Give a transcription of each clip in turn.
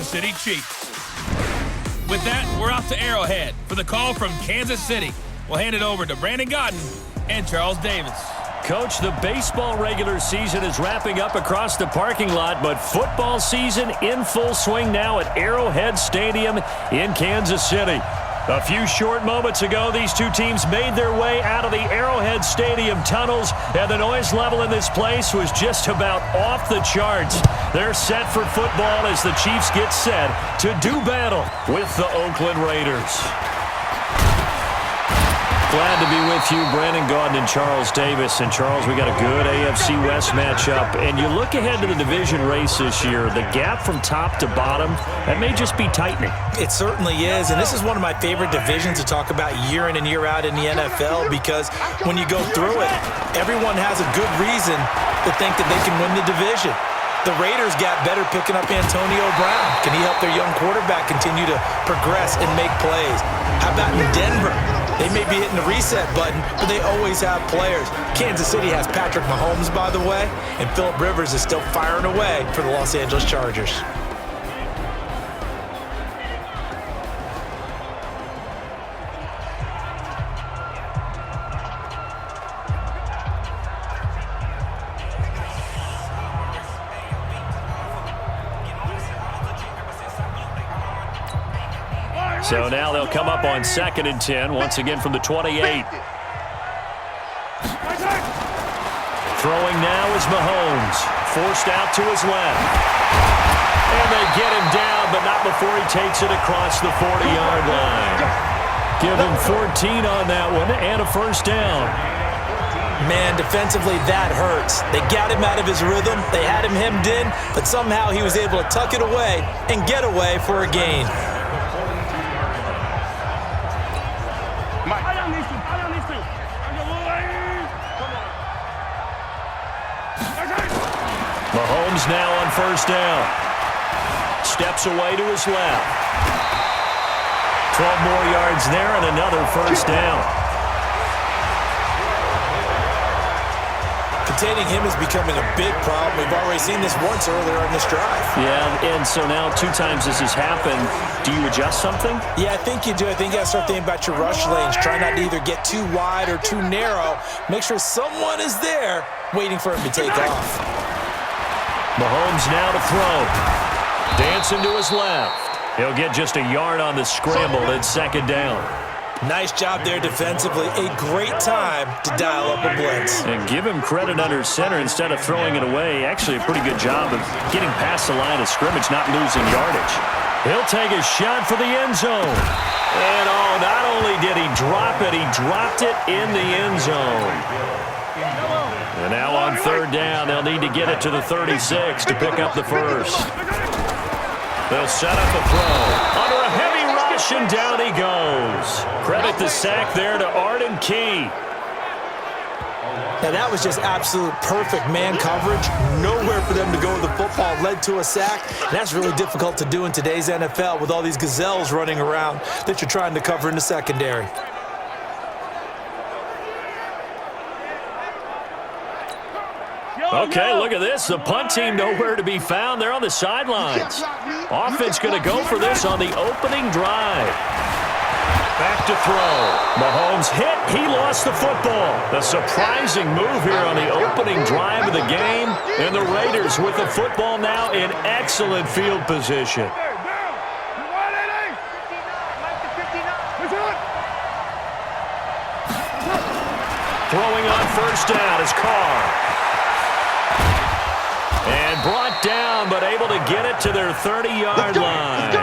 Kansas City Chiefs. With that, we're off to Arrowhead for the call from Kansas City. We'll hand it over to Brandon Gaudin and Charles Davis. Coach, the baseball regular season is wrapping up across the parking lot, but football season in full swing now at Arrowhead Stadium in Kansas City. A few short moments ago, these two teams made their way out of the Arrowhead Stadium tunnels, and the noise level in this place was just about off the charts. They're set for football as the Chiefs get set to do battle with the Oakland Raiders. Glad to be with you, Brandon Gaudin and Charles Davis. And, Charles, we got a good AFC West matchup. And you look ahead to the division race this year, the gap from top to bottom, that may just be tightening. It certainly is. And this is one of my favorite divisions to talk about year in and year out in the NFL, because when you go through it, everyone has a good reason to think that they can win the division. The Raiders got better picking up Antonio Brown. Can he help their young quarterback continue to progress and make plays? How about in Denver? They may be hitting the reset button, but they always have players. Kansas City has Patrick Mahomes, by the way, and Phillip Rivers is still firing away for the Los Angeles Chargers. So now they'll come up on 2nd and 10, once again from the 28. Throwing now is Mahomes, forced out to his left. And they get him down, but not before he takes it across the 40-yard line. Give him 14 on that one and a first down. Man, defensively, that hurts. They got him out of his rhythm. They had him hemmed in, but somehow he was able to tuck it away and get away for a gain. Mahomes now on first down. Steps away to his left. 12 more yards there and another first down. Containing him is becoming a big problem. We've already seen this once earlier on this drive. Yeah, and so now 2 times this has happened. Do you adjust something? Yeah, I think you do. I think you got to start thinking about your rush lanes. Try not to either get too wide or too narrow. Make sure someone is there waiting for him to take off. Mahomes now to throw. Dancing to his left. He'll get just a yard on the scramble at 2nd down. Nice job there defensively. A great time to dial up a blitz. And give him credit under center instead of throwing it away. Actually a pretty good job of getting past the line of scrimmage, not losing yardage. He'll take a shot for the end zone. And not only did he drop it, he dropped it in the end zone. And now on 3rd down, they'll need to get it to the 36 to pick up the first. They'll set up a throw. Under a heavy rush, and down he goes. Credit the sack there to Arden Key. Now that was just absolute perfect man coverage. Nowhere for them to go with the football. Led to a sack. And that's really difficult to do in today's NFL with all these gazelles running around that you're trying to cover in the secondary. Okay, look at this. The punt team nowhere to be found. They're on the sidelines. Offense going to go for this on the opening drive. Back to throw. Mahomes hit. He lost the football. A surprising move here on the opening drive of the game. And the Raiders with the football now in excellent field position. Throwing on first down is Carr. And brought down, but able to get it to their 30-yard line.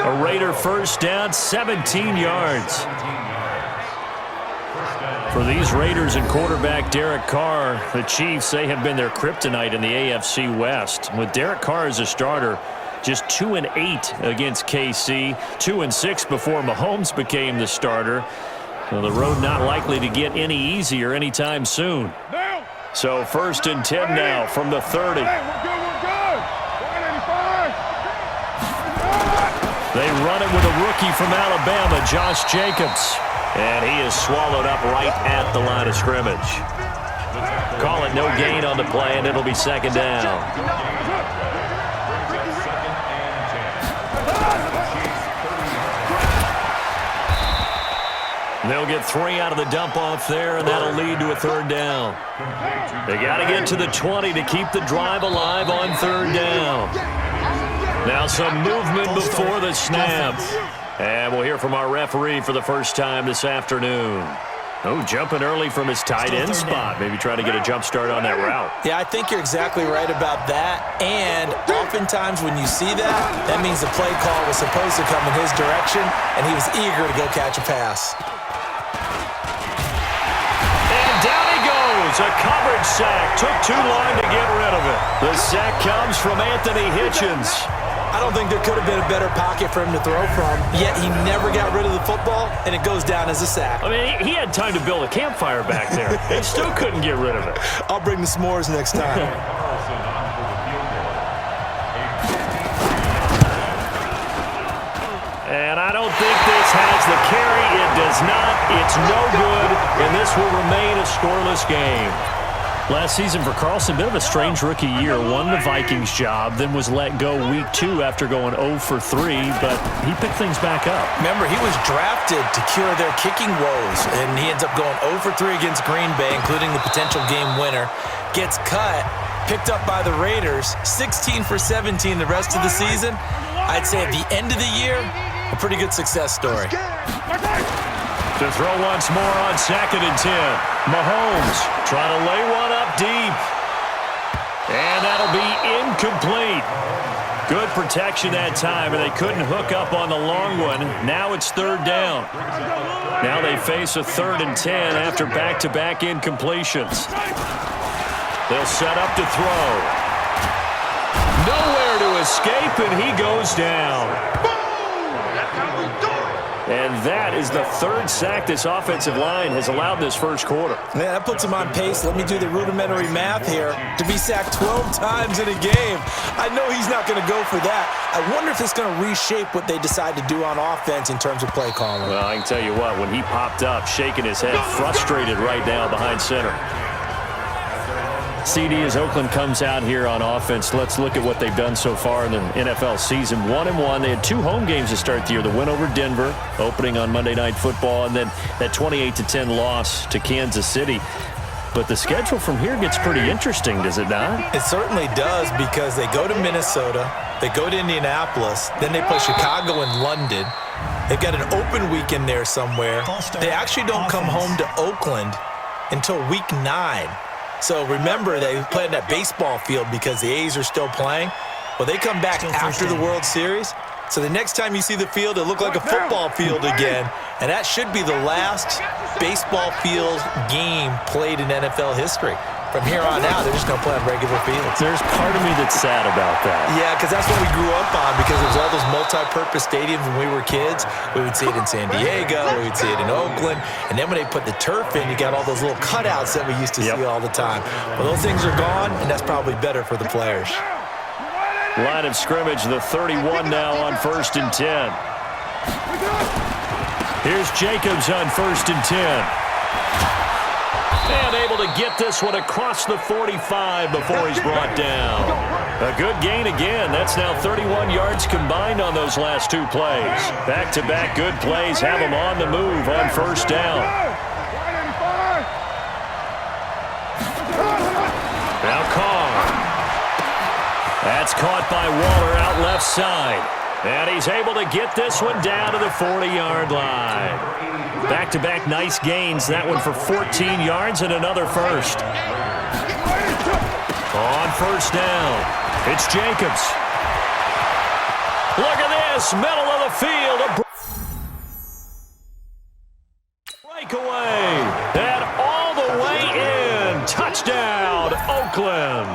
A Raider first down, 17 yards. For these Raiders and quarterback Derek Carr, the Chiefs, they have been their kryptonite in the AFC West. With Derek Carr as a starter, just 2-8 against KC, 2-6 before Mahomes became the starter. Well, the road not likely to get any easier anytime soon. So 1st and 10 now from the 30. They run it with a rookie from Alabama, Josh Jacobs. And he is swallowed up right at the line of scrimmage. Call it no gain on the play, and it'll be 2nd down. They'll get 3 out of the dump-off there, and that'll lead to a 3rd down. They got to get to the 20 to keep the drive alive on 3rd down. Now some movement before the snap. And we'll hear from our referee for the first time this afternoon. Oh, jumping early from his tight end spot. Maybe trying to get a jump start on that route. Yeah, I think you're exactly right about that. And oftentimes when you see that, that means the play call was supposed to come in his direction, and he was eager to go catch a pass. And down he goes. A coverage sack. Took too long to get rid of it. The sack comes from Anthony Hitchens. I don't think there could have been a better pocket for him to throw from, yet he never got rid of the football, and it goes down as a sack. I mean, he had time to build a campfire back there. He still couldn't get rid of it. I'll bring the s'mores next time. And I don't think this has the carry. It does not. It's no good, and this will remain a scoreless game. Last season for Carlson, bit of a strange rookie year. Won the Vikings job, then was let go week 2 after going 0 for 3, but he picked things back up. Remember, he was drafted to cure their kicking woes, and he ends up going 0 for 3 against Green Bay, including the potential game winner. Gets cut, picked up by the Raiders, 16 for 17 the rest of the season. I'd say at the end of the year, a pretty good success story. To throw once more on 2nd and 10. Mahomes trying to lay one up deep. And that'll be incomplete. Good protection that time, and they couldn't hook up on the long one. Now it's 3rd down. Now they face a 3rd and 10 after back-to-back incompletions. They'll set up to throw. Nowhere to escape, and he goes down. And that is the 3rd sack this offensive line has allowed this first quarter. Yeah, that puts him on pace. Let me do the rudimentary math here. To be sacked 12 times in a game, I know he's not going to go for that. I wonder if it's going to reshape what they decide to do on offense in terms of play calling. Well, I can tell you what, when he popped up, shaking his head, frustrated right now behind center. CD, as Oakland comes out here on offense, let's look at what they've done so far in the NFL season. 1-1. They had 2 home games to start the year. The win over Denver, opening on Monday Night Football, and then that 28-10 loss to Kansas City. But the schedule from here gets pretty interesting, does it not? It certainly does, because they go to Minnesota, they go to Indianapolis, then they play Chicago and London. They've got an open week in there somewhere. They actually don't come home to Oakland until week 9. So remember, they play in that baseball field because the A's are still playing. Well, they come back after the World Series. So the next time you see the field, it'll look like a football field again. And that should be the last baseball field game played in NFL history. From here on out, they're just going to play on regular fields. There's part of me that's sad about that. Yeah, because that's what we grew up on, because it was all those multi-purpose stadiums when we were kids. We would see it in San Diego, we would see it in Oakland, and then when they put the turf in, you got all those little cutouts that we used to see all the time. Well, those things are gone, and that's probably better for the players. Line of scrimmage, the 31 now on 1st and 10. Here's Jacobs on 1st and 10. And able to get this one across the 45 before he's brought down. A good gain again. That's now 31 yards combined on those last 2 plays. Back-to-back good plays have him on the move on 1st down. Now Carr. That's caught by Waller out left side. And he's able to get this one down to the 40-yard line. Back-to-back nice gains. That one for 14 yards and another first. On 1st down, it's Jacobs. Look at this, middle of the field. A breakaway. And all the way in. Touchdown, Oakland.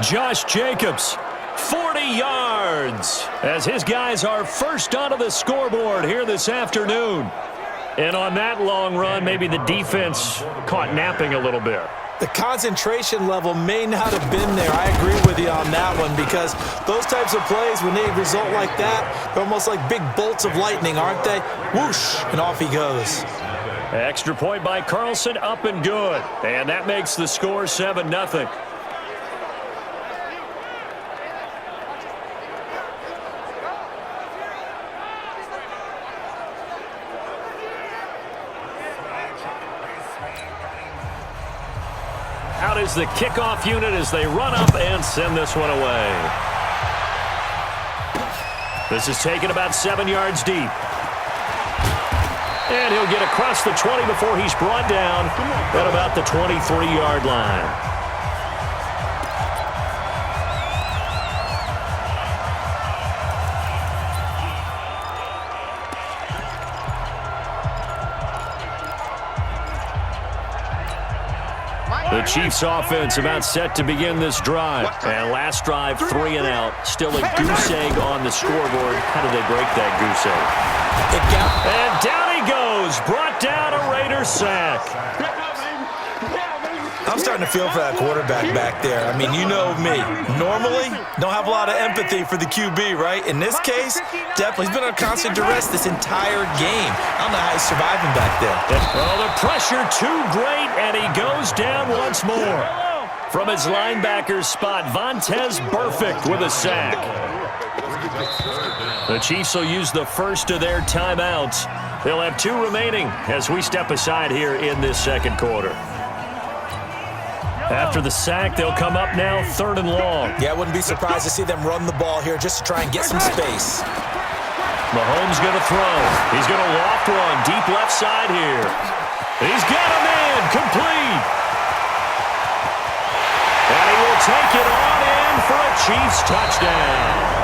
Josh Jacobs. 40 yards as his guys are first onto the scoreboard here this afternoon. And on that long run, maybe the defense caught napping a little bit. The concentration level may not have been there. I agree with you on that one, because those types of plays, when they result like that, they're almost like big bolts of lightning, aren't they? Whoosh, and off he goes. Extra point by Carlson, up and good. And that makes the score 7-0. out is the kickoff unit as they run up and send this one away. This is taken about 7 yards deep. And he'll get across the 20 before he's brought down at about the 23-yard line. The Chiefs offense about set to begin this drive. And last drive, 3 and out. Still a goose egg on the scoreboard. How did they break that goose egg? And down he goes. Brought down a Raiders sack. I'm starting to feel for that quarterback back there. I mean, you know me. Normally, don't have a lot of empathy for the QB, right? In this case, definitely. He's been under constant duress this entire game. I don't know how he's surviving back there. Well, the pressure too great, and he goes down once more. From his linebacker's spot, Vontaze Burfict with a sack. The Chiefs will use the first of their timeouts. They'll have 2 remaining as we step aside here in this second quarter. After the sack, they'll come up now 3rd and long. Yeah, I wouldn't be surprised to see them run the ball here just to try and get some space. Mahomes going to throw. He's going to loft one deep left side here. He's got a man complete. And he will take it on in for a Chiefs touchdown.